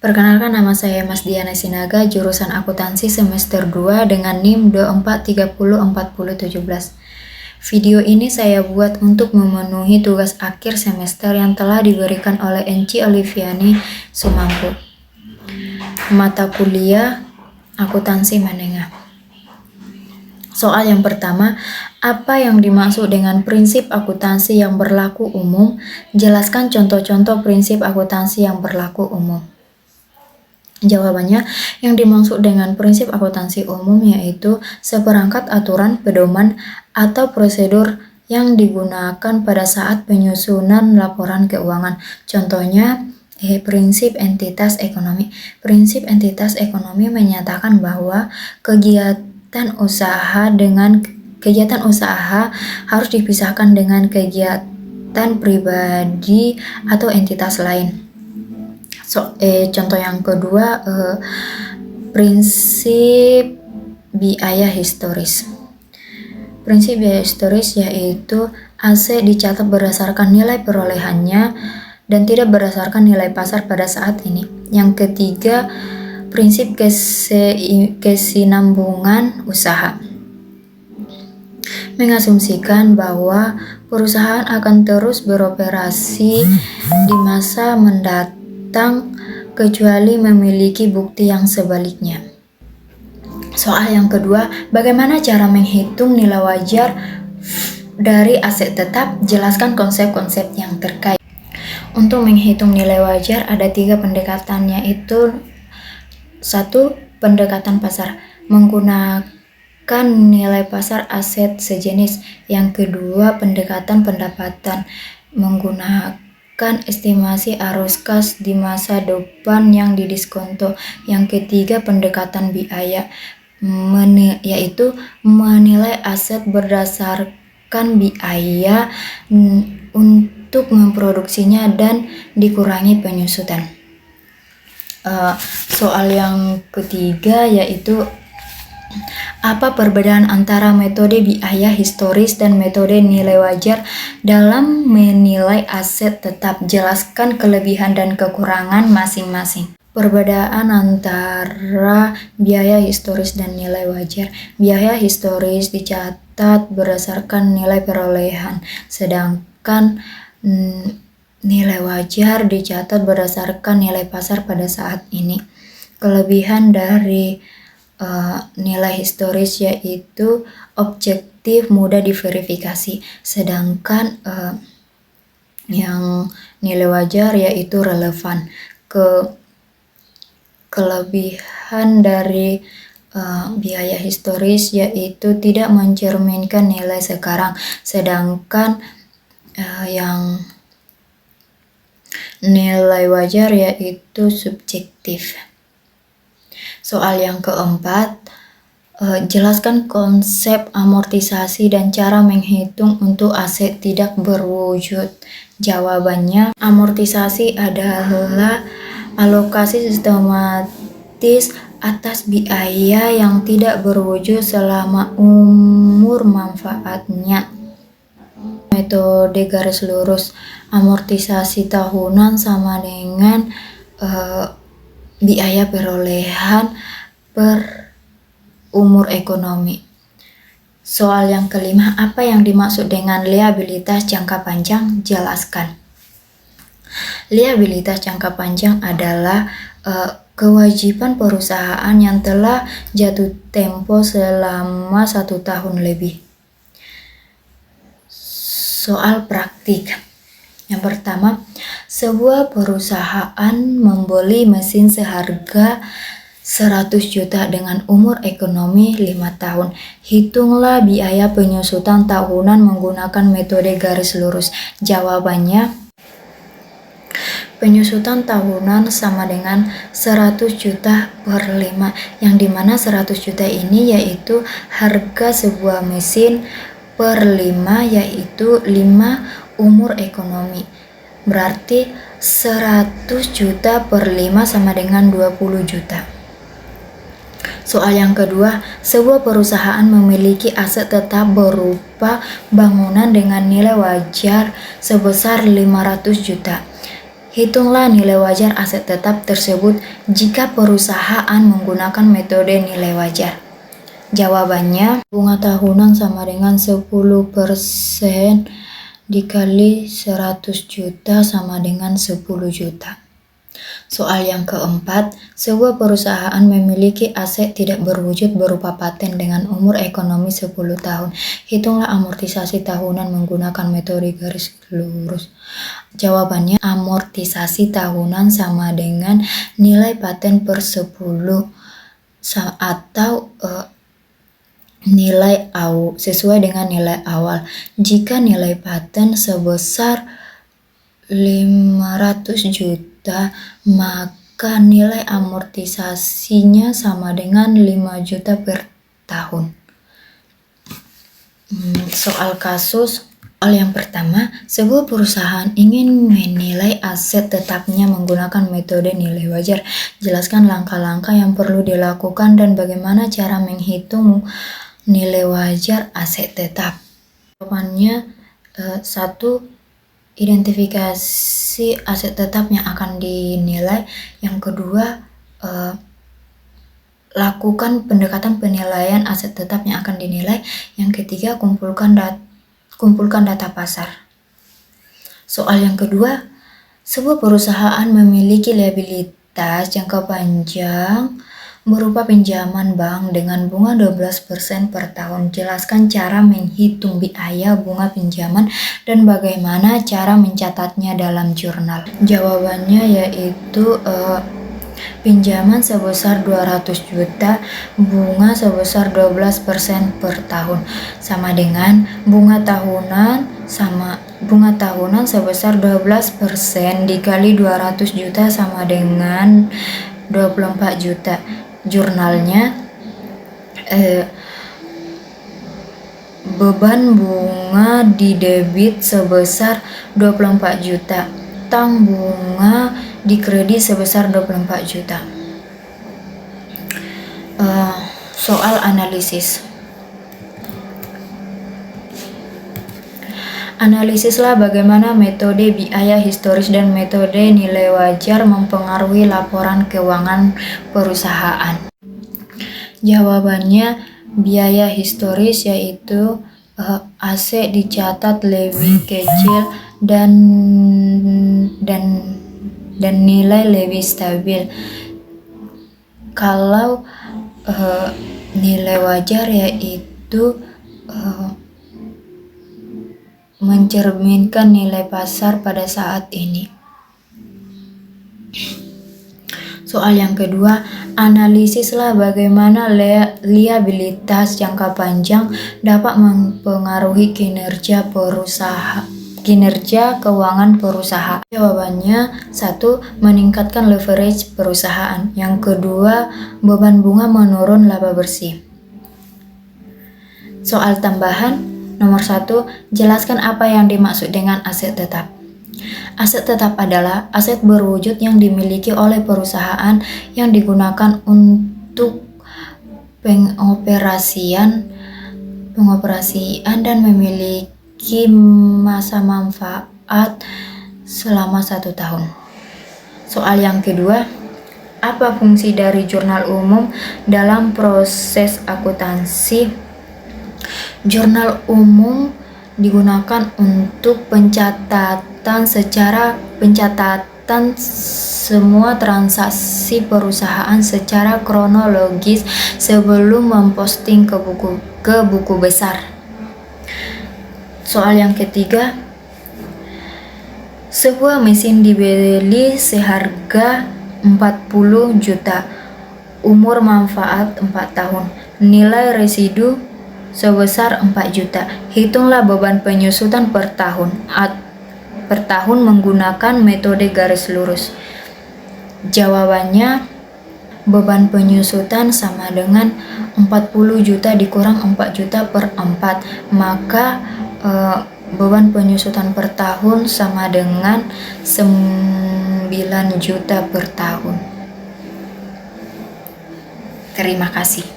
Perkenalkan, nama saya Mas Diana Sinaga, jurusan Akuntansi semester 2 dengan NIM 24304017. Video ini saya buat untuk memenuhi tugas akhir semester yang telah diberikan oleh Enci Oliviani Sumangku. Mata kuliah Akuntansi Menengah. Soal yang pertama, apa yang dimaksud dengan prinsip akuntansi yang berlaku umum? Jelaskan contoh-contoh prinsip akuntansi yang berlaku umum. Jawabannya, yang dimaksud dengan prinsip akuntansi umum yaitu seperangkat aturan, pedoman, atau prosedur yang digunakan pada saat penyusunan laporan keuangan. Contohnya, prinsip entitas ekonomi. Prinsip entitas ekonomi menyatakan bahwa kegiatan usaha harus dipisahkan dengan kegiatan pribadi atau entitas lain. Contoh yang kedua, prinsip biaya historis. Prinsip biaya historis yaitu aset dicatat berdasarkan nilai perolehannya dan tidak berdasarkan nilai pasar pada saat ini. Yang ketiga, prinsip kesinambungan usaha. Mengasumsikan bahwa perusahaan akan terus beroperasi di masa mendatang kecuali memiliki bukti yang sebaliknya. Soal yang kedua, bagaimana cara menghitung nilai wajar dari aset tetap? Jelaskan konsep-konsep yang terkait. Untuk menghitung nilai wajar ada 3 pendekatannya, yaitu 1. Pendekatan pasar, menggunakan nilai pasar aset sejenis. Yang kedua, pendekatan pendapatan, menggunakan estimasi arus kas di masa depan yang didiskonto. Yang ketiga, pendekatan biaya, yaitu menilai aset berdasarkan biaya untuk memproduksinya dan dikurangi penyusutan. Soal yang ketiga yaitu apa perbedaan antara metode biaya historis dan metode nilai wajar dalam menilai aset tetap? Jelaskan kelebihan dan kekurangan masing-masing. Perbedaan antara biaya historis dan nilai wajar. Biaya historis dicatat berdasarkan nilai perolehan, sedangkan nilai wajar dicatat berdasarkan nilai pasar pada saat ini. Kelebihan dari nilai historis yaitu objektif, mudah diverifikasi, sedangkan yang nilai wajar yaitu relevan. Kelebihan dari biaya historis yaitu tidak mencerminkan nilai sekarang, sedangkan yang nilai wajar yaitu subjektif. Soal yang keempat, jelaskan konsep amortisasi dan cara menghitung untuk aset tidak berwujud. Jawabannya, amortisasi adalah alokasi sistematis atas biaya yang tidak berwujud selama umur manfaatnya. Metode garis lurus, amortisasi tahunan sama dengan biaya perolehan per umur ekonomi. Soal yang kelima, apa yang dimaksud dengan liabilitas jangka panjang? Jelaskan. Liabilitas jangka panjang adalah kewajiban perusahaan yang telah jatuh tempo selama 1 tahun lebih. Soal praktik. Yang pertama, sebuah perusahaan membeli mesin seharga 100 juta dengan umur ekonomi 5 tahun. Hitunglah biaya penyusutan tahunan menggunakan metode garis lurus. Jawabannya, penyusutan tahunan sama dengan 100 juta per 5, yang dimana 100 juta ini yaitu harga sebuah mesin per 5 yaitu 5 umur ekonomi. Berarti 100 juta per 5 sama dengan 20 juta. Soal yang kedua, sebuah perusahaan memiliki aset tetap berupa bangunan dengan nilai wajar sebesar 500 juta. Hitunglah nilai wajar aset tetap tersebut jika perusahaan menggunakan metode nilai wajar. Jawabannya, bunga tahunan sama dengan 10% dikali 100 juta sama dengan 10 juta. Soal yang keempat, sebuah perusahaan memiliki aset tidak berwujud berupa paten dengan umur ekonomi 10 tahun. Hitunglah amortisasi tahunan menggunakan metode garis lurus. Jawabannya, amortisasi tahunan sama dengan nilai paten per 10 atau sesuai dengan nilai awal. Jika nilai paten sebesar 500 juta, maka nilai amortisasinya sama dengan 5 juta per tahun. Soal yang pertama, sebuah perusahaan ingin menilai aset tetapnya menggunakan metode nilai wajar. Jelaskan langkah-langkah yang perlu dilakukan dan bagaimana cara menghitung nilai wajar aset tetap. Jawabannya, 1. Identifikasi aset tetap yang akan dinilai. Yang kedua, lakukan pendekatan penilaian aset tetap yang akan dinilai. Yang ketiga, kumpulkan data pasar. Soal yang kedua, sebuah perusahaan memiliki liabilitas jangka panjang berupa pinjaman bank dengan bunga 12% per tahun. Jelaskan cara menghitung biaya bunga pinjaman dan bagaimana cara mencatatnya dalam jurnal. Jawabannya yaitu pinjaman sebesar 200 juta, bunga sebesar 12% per tahun, sama dengan bunga tahunan sebesar 12% dikali 200 juta sama dengan 24 juta. Jurnalnya, beban bunga di debit sebesar 24 juta, utang bunga di kredit sebesar 24 juta. Soal analisis. Analisislah bagaimana metode biaya historis dan metode nilai wajar mempengaruhi laporan keuangan perusahaan. Jawabannya, biaya historis yaitu aset dicatat lebih kecil dan nilai lebih stabil. Kalau nilai wajar yaitu mencerminkan nilai pasar pada saat ini. Soal yang kedua, analisislah bagaimana liabilitas jangka panjang dapat mempengaruhi kinerja keuangan perusahaan. Jawabannya, 1. Meningkatkan leverage perusahaan. Yang kedua, beban bunga menurun laba bersih. Soal tambahan nomor 1, jelaskan apa yang dimaksud dengan aset tetap. Aset tetap adalah aset berwujud yang dimiliki oleh perusahaan yang digunakan untuk pengoperasian dan memiliki masa manfaat selama 1 tahun. Soal yang kedua, apa fungsi dari jurnal umum dalam proses akuntansi? Jurnal umum digunakan untuk pencatatan semua transaksi perusahaan secara kronologis sebelum memposting ke buku besar. Soal yang ketiga, sebuah mesin dibeli seharga 40 juta, umur manfaat 4 tahun, nilai residu sebesar 4 juta. Hitunglah beban penyusutan per tahun menggunakan metode garis lurus. Jawabannya, beban penyusutan sama dengan 40 juta dikurang 4 juta per 4. Maka beban penyusutan per tahun sama dengan 9 juta per tahun. Terima kasih.